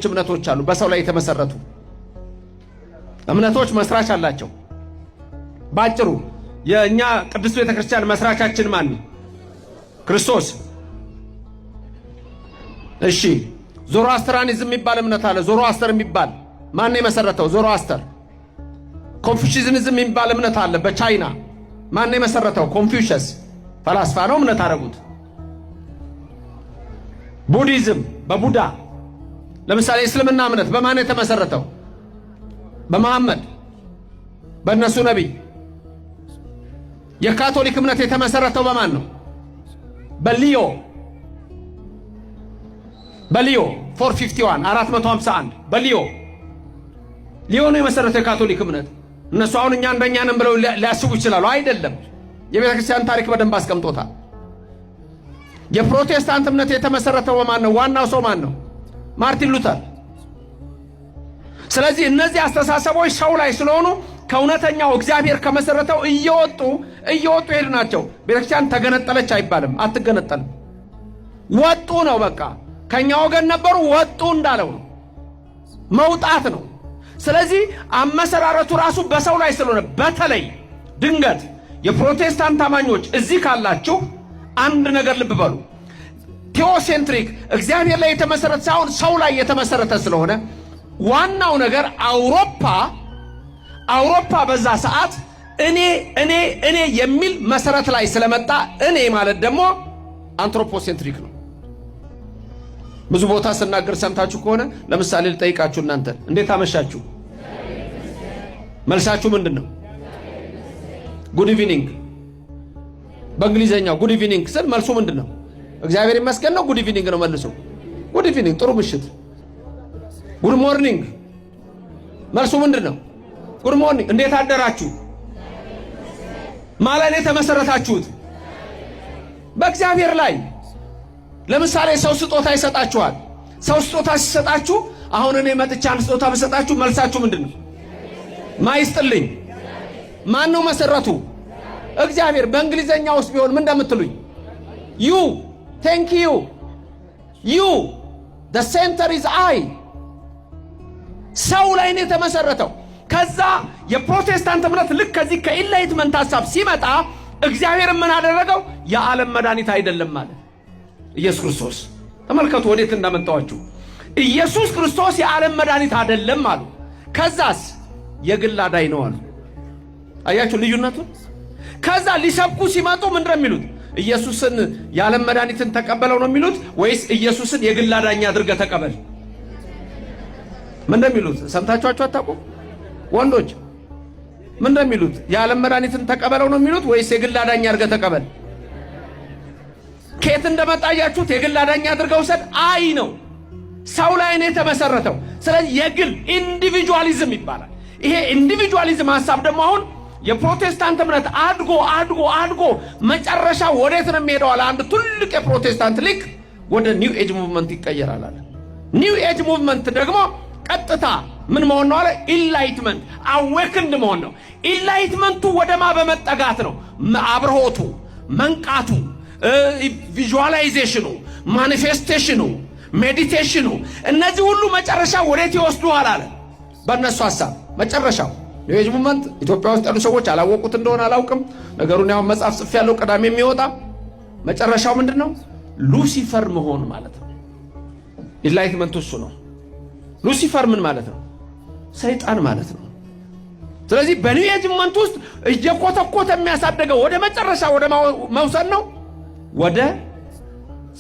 ሌሎች እምነቶች አሉ በሰው ላይ የተመሰረቱ እምነቶች መስራች አላቸው። ባጭሩ የኛ ቅዱስ ቤተክርስቲያን መስራቻችን ማን ነው? ክርስቶስ። እሺ ዞሮአስትራኒዝም የሚባል እምነት አለ። ዞሮአስተር የሚባል ማን የመሰረተው? ዞሮአስተር። ኮንፊውሽዝም የሚባል እምነት አለ በቻይና ማን የመሰረተው? ኮንፊውሸስ ፈላስፋ ነው፣ እምነት አደረጉት። ቡዲዝም በቡዳ። ለምሳሌ እስልምና እምነት በማን የተመሰረተው? በመሐመድ በእነሱ ነቢይ። የካቶሊክ እምነት የተመሰረተው በማን ነው? በሊዮ 451 451 በሊዮ ነው የመሰረተው የካቶሊክ እምነት። እነሱ አሁን እኛ እንደኛ ነን ብለው ሊያስቡ ይችላሉ። አይደለም። የቤተ ክርስቲያን ታሪክ በደንብ አስቀምጦታል። የፕሮቴስታንት እምነት የተመሰረተው በማን ነው? ዋናው ሰው ማን ነው? ማርቲን ሉተር። ስለዚህ እነዚህ አስተሳሰቦች ሰው ላይ ስለሆኑ ከእውነተኛው እግዚአብሔር ከመሰረተው እየወጡ ሄዱ ናቸው። ቤተክርስቲያን ተገነጠለች አይባልም፣ አትገነጠልም። ወጡ ነው በቃ። ከኛ ወገን ነበሩ፣ ወጡ እንዳለው ነው፣ መውጣት ነው። ስለዚህ አመሰራረቱ ራሱ በሰው ላይ ስለሆነ በተለይ ድንገት የፕሮቴስታንት አማኞች እዚህ ካላችሁ አንድ ነገር ልብ በሉ። ቴዎሴንትሪክ እግዚአብሔር ላይ የተመሰረተ ሳይሆን ሰው ላይ የተመሰረተ ስለሆነ ዋናው ነገር አውሮፓ በዛ ሰዓት እኔ የሚል መሰረት ላይ ስለመጣ እኔ ማለት ደግሞ አንትሮፖሴንትሪክ ነው። ብዙ ቦታ ስናገር ሰምታችሁ ከሆነ ለምሳሌ ልጠይቃችሁ፣ እናንተ እንዴት አመሻችሁ? መልሳችሁ ምንድነው? ጉድ ኢቭኒንግ። በእንግሊዘኛው ጉድ ኢቭኒንግ ስል መልሱ ምንድነው? እግዚአብሔር ይመስገን ነው። ጉድ ኢቭኒንግ ነው መልሱ። ጉድ ኢቭኒንግ፣ ጥሩ ምሽት። ጉድ ሞርኒንግ መልሱ ምንድነው? ጉድ ሞርኒንግ። እንዴት አደራችሁ? ማለት ነው የተመሰረታችሁት በእግዚአብሔር ላይ። ለምሳሌ ሰው ስጦታ ይሰጣችኋል። ሰው ስጦታ ሲሰጣችሁ አሁን እኔ መጥቻ አንድ ስጦታ ብሰጣችሁ መልሳችሁ ምንድነው? ማይስጥልኝ። ማን ነው መሰረቱ? እግዚአብሔር። በእንግሊዘኛ ውስጥ ቢሆን ምን እንደምትሉኝ? ዩ ቴንክ ዩ the center is I። ሰው ላይ ነው የተመሰረተው። ከዛ የፕሮቴስታንት እምነት ልክ ከዚህ ከኢንላይትመንት ሐሳብ ሲመጣ እግዚአብሔር ምን አደረገው? የዓለም መድኃኒት አይደለም ማለት ኢየሱስ ክርስቶስ። ተመልከቱ ወዴት እንዳመጣዋችሁ። ኢየሱስ ክርስቶስ የዓለም መድኃኒት አይደለም አሉ። ከዛስ የግል አዳኝ ነው አሉ። አያችሁ ልዩነቱን? ከዛ ሊሰብኩ ሲመጡ ምን እንደሚሉት? ኢየሱስን የዓለም መድኃኒትን ተቀበለው ነው የሚሉት ወይስ ኢየሱስን የግል አዳኝ አድርገህ ተቀበል? ምን እንደሚሉት ሰምታችኋቸው አታውቁም? ወንዶች ምን እንደሚሉት? የዓለም መድኃኒትን ተቀበለው ነው የሚሉት ወይስ የግል አዳኝ አድርገህ ተቀበል? ከየት እንደመጣያችሁት የግል አዳኝ አድርገው ውሰድ አይ ነው። ሰው ላይ ነው የተመሰረተው። ስለዚህ የግል ኢንዲቪጁዋሊዝም ይባላል። ይሄ ኢንዲቪጁዋሊዝም ሐሳብ ደግሞ አሁን የፕሮቴስታንት እምነት አድጎ መጨረሻ ወዴት ነው የሚሄደው? አንድ ትልቅ የፕሮቴስታንት ሊቅ ወደ ኒው ኤጅ ሙቭመንት ይቀየራል አለ። ኒው ኤጅ ሙቭመንት ደግሞ ቀጥታ ምን መሆን ነው አለ? ኢንላይትመንት አዌክንድ መሆን ነው። ኢንላይትመንቱ ወደማ በመጠጋት ነው። አብርሆቱ፣ መንቃቱ፣ ቪዥዋላይዜሽኑ፣ ማኒፌስቴሽኑ፣ ሜዲቴሽኑ እነዚህ ሁሉ መጨረሻ ወዴት ይወስዱሃል አለ። በእነሱ ሐሳብ መጨረሻው ኒው ኤጅ ሙቭመንት ኢትዮጵያ ውስጥ ያሉ ሰዎች አላወቁት እንደሆነ አላውቅም። ነገሩን ያው መጽሐፍ ጽፍ ያለው ቀዳሚ የሚወጣ መጨረሻው ምንድነው? ሉሲፈር መሆን ማለት ነው። ኢንላይትመንት እሱ ነው። ሉሲፈር ምን ማለት ነው? ሰይጣን ማለት ነው። ስለዚህ በኒው ኤጅ ሙቭመንት ውስጥ እየኮተኮተ የሚያሳደገው ወደ መጨረሻ ወደ መውሰድ ነው፣ ወደ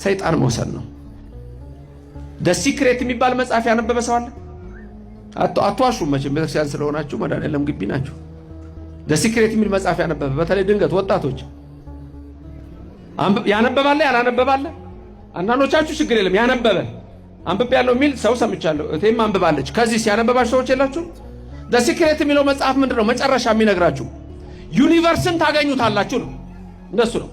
ሰይጣን መውሰድ ነው። ደ ሲክሬት የሚባል መጽሐፍ ያነበበ ሰው አለ? አትዋሹ መቼም ቤተክርስቲያን ስለሆናችሁ መድኃኔዓለም ግቢ ናችሁ። ደ ሲክሬት የሚል መጽሐፍ ያነበበ በተለይ ድንገት ወጣቶች ያነበባለ ያላነበባለ አንዳንዶቻችሁ ችግር የለም ያነበበ አንብቤ ያለው የሚል ሰው ሰምቻለሁ። እቴም አንብባለች። ከዚህ ሲያነበባችሁ ሰዎች የላችሁ? ደ ሲክሬት የሚለው መጽሐፍ ምንድነው? መጨረሻ የሚነግራችሁ ዩኒቨርስን ታገኙታላችሁ ነው። እንደሱ ነው።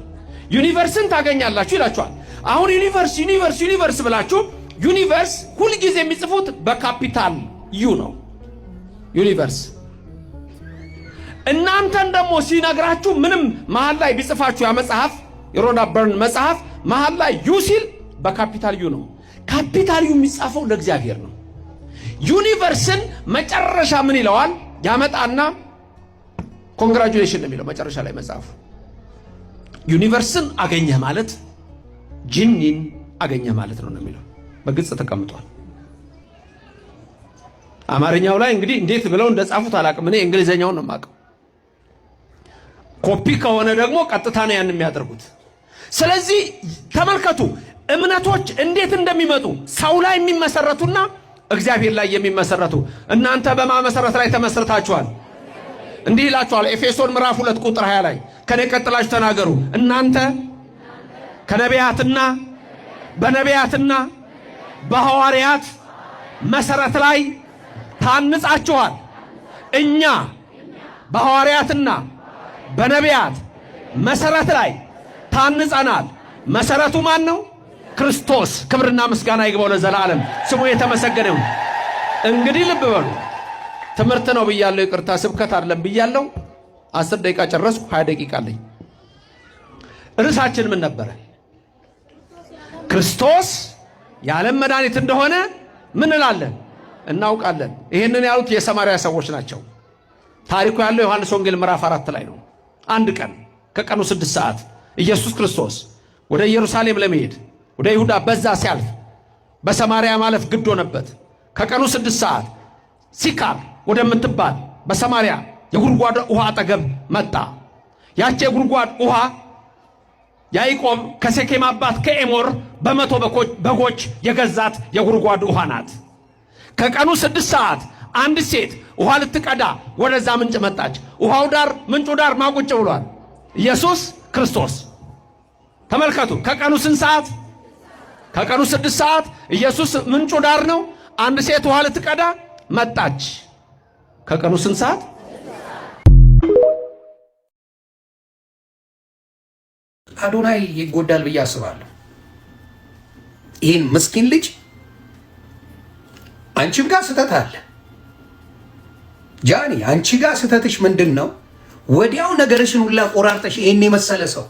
ዩኒቨርስን ታገኛላችሁ ይላችኋል። አሁን ዩኒቨርስ ብላችሁ ዩኒቨርስ ሁልጊዜ የሚጽፉት በካፒታል ዩ ነው። ዩኒቨርስ እናንተን ደግሞ ሲነግራችሁ ምንም መሃል ላይ ቢጽፋችሁ ያ መጽሐፍ የሮና በርን መጽሐፍ መሃል ላይ ዩ ሲል በካፒታል ዩ ነው። ካፒታል ዩ የሚጻፈው ለእግዚአብሔር ነው። ዩኒቨርስን መጨረሻ ምን ይለዋል ያመጣና ኮንግራጁሌሽን ነው የሚለው መጨረሻ ላይ መጽሐፉ። ዩኒቨርስን አገኘህ ማለት ጂኒን አገኘህ ማለት ነው የሚለው በግልጽ ተቀምጧል። አማርኛው ላይ እንግዲህ እንዴት ብለው እንደጻፉት አላውቅም። እኔ እንግሊዘኛውን ነው የማውቀው። ኮፒ ከሆነ ደግሞ ቀጥታ ነው ያን የሚያደርጉት። ስለዚህ ተመልከቱ እምነቶች እንዴት እንደሚመጡ ሰው ላይ የሚመሰረቱና እግዚአብሔር ላይ የሚመሰረቱ። እናንተ በማ መሰረት ላይ ተመስርታችኋል? እንዲህ ይላችኋል ኤፌሶን ምዕራፍ 2 ቁጥር 20 ላይ ከኔ ቀጥላችሁ ተናገሩ። እናንተ ከነቢያትና በነቢያትና በሐዋርያት መሰረት ላይ ታንጻችኋል። እኛ በሐዋርያትና በነቢያት መሰረት ላይ ታንጸናል። መሰረቱ ማን ነው? ክርስቶስ። ክብርና ምስጋና ይግባው ለዘላለም ስሙ የተመሰገነ ይሁን። እንግዲህ ልብ በሉ ትምህርት ነው ብያለሁ። ይቅርታ ስብከት አይደለም ብያለሁ። 10 ደቂቃ ጨረስኩ። 20 ደቂቃ አለኝ። ርዕሳችን ምን ነበረ? ክርስቶስ የዓለም መድኃኒት እንደሆነ ምን እንላለን? እናውቃለን። ይህንን ያሉት የሰማርያ ሰዎች ናቸው። ታሪኩ ያለው ዮሐንስ ወንጌል ምዕራፍ 4 ላይ ነው። አንድ ቀን ከቀኑ 6 ሰዓት ኢየሱስ ክርስቶስ ወደ ኢየሩሳሌም ለመሄድ ወደ ይሁዳ በዛ ሲያልፍ በሰማርያ ማለፍ ግድ ሆነበት። ከቀኑ 6 ሰዓት ሲካር ወደምትባል በሰማርያ የጉድጓድ ውሃ አጠገብ መጣ። ያቺ የጉድጓድ ውሃ ያዕቆብ ከሴኬም አባት ከኤሞር በመቶ በጎች የገዛት የጉድጓድ ውሃ ናት። ከቀኑ 6 ሰዓት አንድ ሴት ውሃ ልትቀዳ ወደዛ ምንጭ መጣች። ውሃው ዳር ምንጩ ዳር ማቁጭ ብሏል? ኢየሱስ ክርስቶስ። ተመልከቱ ከቀኑ ስንት ሰዓት? ከቀኑ 6 ሰዓት ኢየሱስ ምንጩ ዳር ነው። አንድ ሴት ውሃ ልትቀዳ መጣች። ከቀኑ ስንት ሰዓት? አዶናይ ይጎዳል ብዬ አስባለሁ። ይህን ምስኪን ልጅ አንቺም ጋር ስተት አለ ጃኒ፣ አንቺ ጋር ስተትሽ ምንድን ነው? ወዲያው ነገርሽን ሁላ ቆራርጠሽ ይሄን የመሰለ ሰው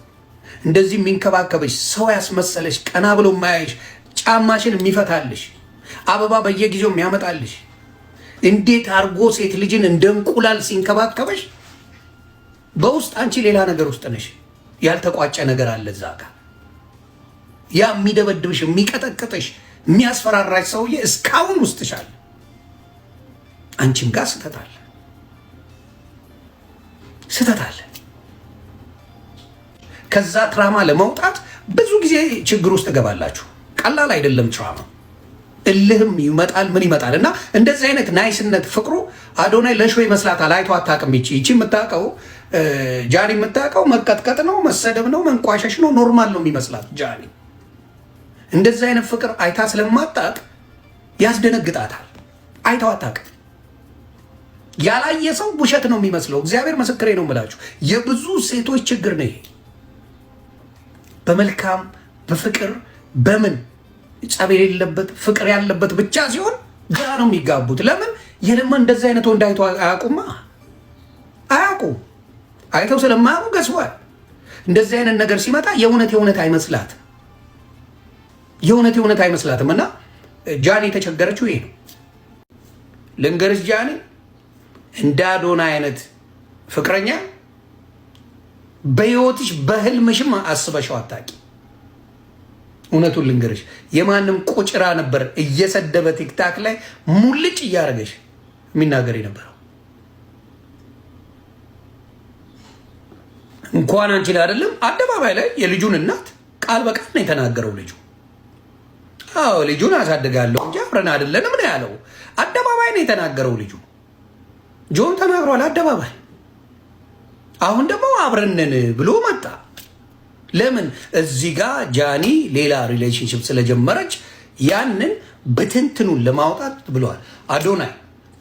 እንደዚህ የሚንከባከበሽ ሰው ያስመሰለሽ ቀና ብሎ ማያይሽ ጫማሽን የሚፈታልሽ አበባ በየጊዜው የሚያመጣልሽ እንዴት አርጎ ሴት ልጅን እንደ እንቁላል ሲንከባከበሽ በውስጥ አንቺ ሌላ ነገር ውስጥ ነሽ። ያልተቋጨ ነገር አለ እዛ ጋር። ያ የሚደበድብሽ የሚቀጠቅጥሽ የሚያስፈራራሽ ሰውዬ እስካሁን ውስጥሻል። አንቺም ጋር ስተት አለ ስተት አለ። ከዛ ትራማ ለመውጣት ብዙ ጊዜ ችግር ውስጥ ገባላችሁ። ቀላል አይደለም ትራማ። እልህም ይመጣል ምን ይመጣል። እና እንደዚህ አይነት ናይስነት ፍቅሩ አዶናይ ለሾ ይመስላታል። አይቶ አታውቅም። ይቺ የምታውቀው ጃኒ የምታውቀው መቀጥቀጥ ነው፣ መሰደብ ነው፣ መንቋሸሽ ነው። ኖርማል ነው የሚመስላት ጃኒ። እንደዚህ አይነት ፍቅር አይታ ስለማታውቅ ያስደነግጣታል። አይታው አታውቅም። ያላየ ሰው ውሸት ነው የሚመስለው። እግዚአብሔር ምስክሬ ነው የምላችሁ። የብዙ ሴቶች ችግር ነው ይሄ። በመልካም በፍቅር በምን ጸብ የሌለበት ፍቅር ያለበት ብቻ ሲሆን ግራ ነው የሚጋቡት። ለምን የለማ እንደዚህ አይነት ወንድ አይቶ አያውቁማ። አያውቁም። አይተው ስለማያውቁ ገስቧል። እንደዚህ አይነት ነገር ሲመጣ የእውነት አይመስላትም። የእውነት አይመስላትም። እና ጃኒ የተቸገረችው ይሄ ነው። ልንገርሽ ጃኒ፣ እንደ አዶናይ አይነት ፍቅረኛ በህይወትሽ በህልምሽም አስበሽው አታውቂ። እውነቱን ልንገርሽ፣ የማንም ቁጭራ ነበር እየሰደበ ቲክታክ ላይ ሙልጭ እያደረገሽ የሚናገር የነበረው። እንኳን አንቺ ላይ አይደለም አደባባይ ላይ የልጁን እናት ቃል በቃል ነው የተናገረው። ልጁ አዎ ልጁን አሳድጋለሁ እንጂ አብረን አይደለንም ነው ያለው። አደባባይ ነው የተናገረው ልጁ። ጆን ተናግሯል አደባባይ። አሁን ደግሞ አብረንን ብሎ መጣ። ለምን እዚህ ጋር ጃኒ ሌላ ሪሌሽንሽፕ ስለጀመረች ያንን በትንትኑን ለማውጣት ብለዋል። አዶናይ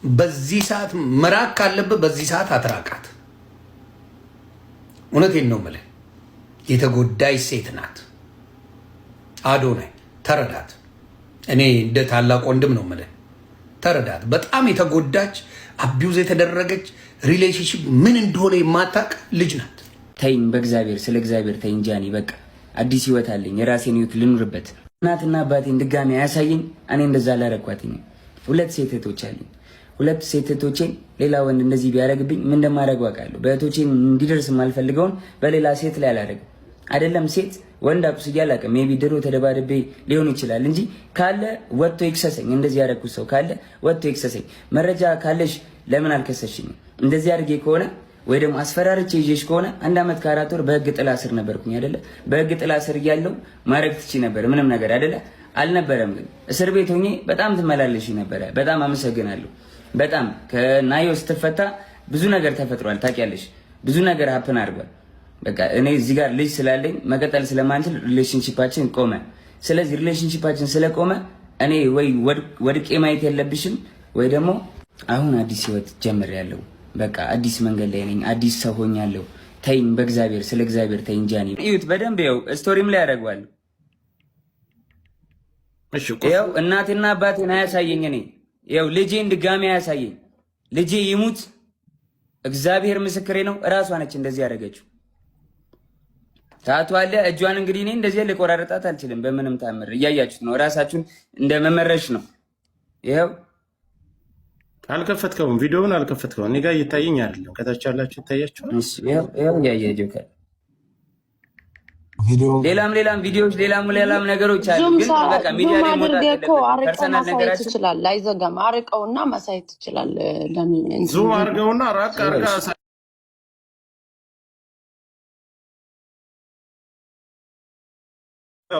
በዚህ ሰዓት መራቅ ካለበት በዚህ ሰዓት አትራቃት። እውነቴን ነው የምልህ፣ የተጎዳች ሴት ናት። አዶናይ ተረዳት። እኔ እንደ ታላቅ ወንድም ነው የምልህ፣ ተረዳት። በጣም የተጎዳች አቢውዝ የተደረገች ሪሌሽንሽፕ ምን እንደሆነ የማታውቅ ልጅ ናት። ተይኝ፣ በእግዚአብሔር ስለ እግዚአብሔር ተይኝ ጃኒ። በቃ አዲስ ህይወት አለኝ፣ የራሴን ህይወት ልኑርበት። እናትና አባቴን ድጋሚ አያሳየኝ። እኔ እንደዛ ላረኳትኝ። 2 ሴት እህቶች አሉኝ። 2 ሴት እህቶቼን ሌላ ወንድ እንደዚህ ቢያደርግብኝ ምን እንደማደርግ አውቃለሁ። በእህቶቼን እንዲደርስ የማልፈልገውን በሌላ ሴት ላይ አላደርግም። አይደለም ሴት ወንድ አቁስዬ አላውቅም። ሜቢ ድሮ ተደባድቤ ሊሆን ይችላል እንጂ ካለ ወጥቶ ይክሰሰኝ። እንደዚህ ያደረኩት ሰው ካለ ወጥቶ ይክሰሰኝ። መረጃ ካለሽ ለምን አልከሰሽኝም? እንደዚህ አድርጌ ከሆነ ወይ ደግሞ አስፈራርቼ ይዤሽ ከሆነ 1 ዓመት ከ4 ወር በህግ ጥላ ስር ነበርኩኝ አይደለ? በህግ ጥላ ስር እያለሁ ማድረግ ትቺ ነበር ምንም ነገር አይደለ? አልነበረም። ግን እስር ቤት ሆኜ በጣም ትመላለሽ ነበረ። በጣም አመሰግናለሁ። በጣም ከናዮ ስትፈታ ብዙ ነገር ተፈጥሯል። ታውቂያለሽ፣ ብዙ ነገር ሀፕን አድርጓል። በቃ እኔ እዚህ ጋር ልጅ ስላለኝ መቀጠል ስለማንችል ሪሌሽንሺፓችን ቆመ። ስለዚህ ሪሌሽንሺፓችን ስለቆመ እኔ ወይ ወድቄ ማየት የለብሽም ወይ ደግሞ አሁን አዲስ ህይወት ጀምሬያለሁ። በቃ አዲስ መንገድ ላይ ነኝ። አዲስ ሰው ሆኛለሁ። ተይኝ፣ በእግዚአብሔር ስለ እግዚአብሔር ተይኝ። ጃኒ እዩት በደንብ ይኸው ስቶሪም ላይ ያደርገዋል። ይኸው እናቴና አባቴን አያሳየኝ። እኔ ይኸው ልጄን ድጋሚ አያሳየኝ። ልጄ ይሙት፣ እግዚአብሔር ምስክሬ ነው። እራሷ ነች እንደዚህ ያደረገችው። ታቱ አለ እጇን። እንግዲህ እኔ እንደዚህ ልቆራረጣት አልችልም በምንም ታምር። እያያችሁት ነው። እራሳችሁን እንደ መመረሽ ነው። ይኸው አልከፈትከውም፣ ቪዲዮውን አልከፈትከውም። እኔ ጋር እየታየኝ አይደለም። ከታች ያላችሁ ይታያችኋል። እሺ ይኸው እያያችሁ ሌላም ቪዲዮዎች ሌላም ነገሮች አሉ። ግን በቃ ሚዲያ ላይ ሞታ ፐርሰናል ነገራችን ይችላል። አይዘጋም። አርቀውና ማሳየት ይችላል። ዙም አርገውና ራቅ አርጋ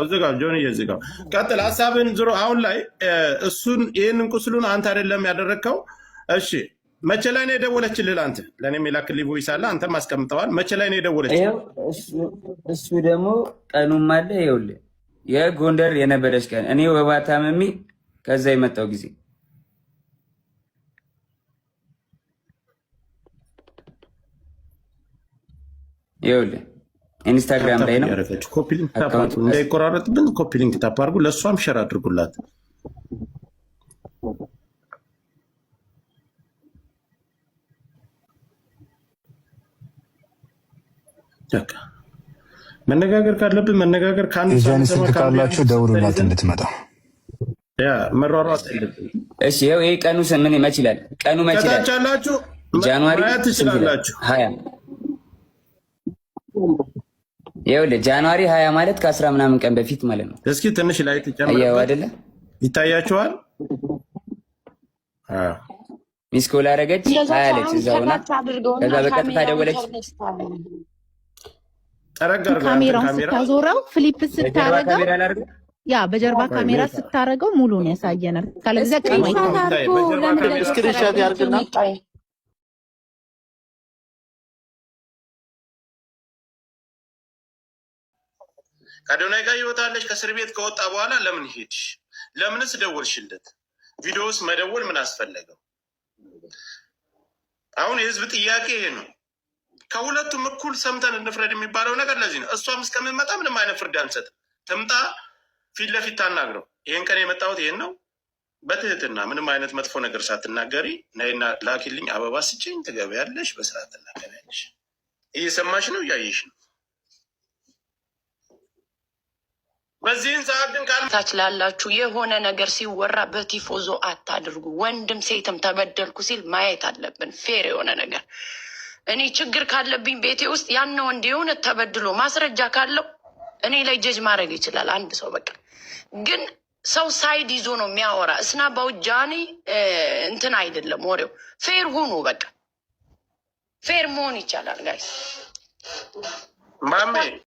ዝጋው። ጆኒ የዝጋው ቀጥል። ሀሳብን ዞሮ አሁን ላይ እሱን ይህንን ቁስሉን አንተ አይደለም ያደረግከው። እሺ መቼ ላይ ነው የደወለችልህ? አንተ ለእኔም የላክልኝ ቮይስ አለ፣ አንተም አስቀምጠዋል። መቼ ላይ ነው የደወለችልህ? እሱ ደግሞ ቀኑም አለ። ይኸውልህ የጎንደር የነበረች ቀን እኔ ወባ ታምሜ ከዛ የመጣው ጊዜ ይኸውልህ ኢንስታግራም ላይ ነው። ኮፒ ሊንክ ታፕ አድርጉ፣ እንዳይቆራረጥብን ኮፒ ሊንክ ታፕ አድርጉ። ለእሷም ሸር አድርጉላት። መነጋገር ካለብን መነጋገር የዛን ስልክ ካላችሁ ደውሉላት እንድትመጣ። ያ መሯሯጥ። እሺ ይኸው ይሄ ቀኑ ምን መች ይላል? ቀኑ መች ይላል? ከታቻላችሁ ጃንዋሪ ትችላላችሁ 20 ይኸውልህ ጃንዋሪ 20 ማለት ከ10 ምናምን ቀን በፊት ማለት ነው። እስኪ ትንሽ ላይ ተጨምሩ አይደለ? ይታያችኋል። ሚስኮል አደረገች 20 አለች እዛው ናት። ከዛ በቀጥታ ደወለች። ካሜራውን ስታዞረው ፍሊፕ ስታረገው ያ በጀርባ ካሜራ ስታረገው ሙሉን ያሳየናል። ካለዚያ ቀይ ስክሪንሾት ያርግና ከአዶናይ ጋር ይወጣለች። ከእስር ቤት ከወጣ በኋላ ለምን ሄድሽ? ለምንስ ደወልሽለት? ቪዲዮስ መደወል ምን አስፈለገው? አሁን የህዝብ ጥያቄ ይሄ ነው። ከሁለቱም እኩል ሰምተን እንፍረድ የሚባለው ነገር ለዚህ ነው። እሷም እስከምመጣ ምንም አይነት ፍርድ አንሰጥም። ትምጣ፣ ፊት ለፊት ታናግረው። ይህን ቀን የመጣሁት ይሄን ነው፣ በትህትና ምንም አይነት መጥፎ ነገር ሳትናገሪ ነይና ላኪልኝ፣ አበባ ስጭኝ፣ ትገቢያለሽ፣ በስርዓት ትናገሪያለሽ። እየሰማሽ ነው፣ እያየሽ ነው። በዚህን ሰዓት ግን ታች ላላችሁ የሆነ ነገር ሲወራ በቲፎዞ አታድርጉ። ወንድም ሴትም ተበደልኩ ሲል ማየት አለብን። ፌር የሆነ ነገር እኔ ችግር ካለብኝ ቤቴ ውስጥ ያን ወንድ የሆነ ተበድሎ ማስረጃ ካለው እኔ ላይ ጀጅ ማድረግ ይችላል አንድ ሰው። በቃ ግን ሰው ሳይድ ይዞ ነው የሚያወራ። እስና ባውጃኒ እንትን አይደለም ወሬው። ፌር ሁኑ። በቃ ፌር መሆን ይቻላል ጋይስ። ማሜ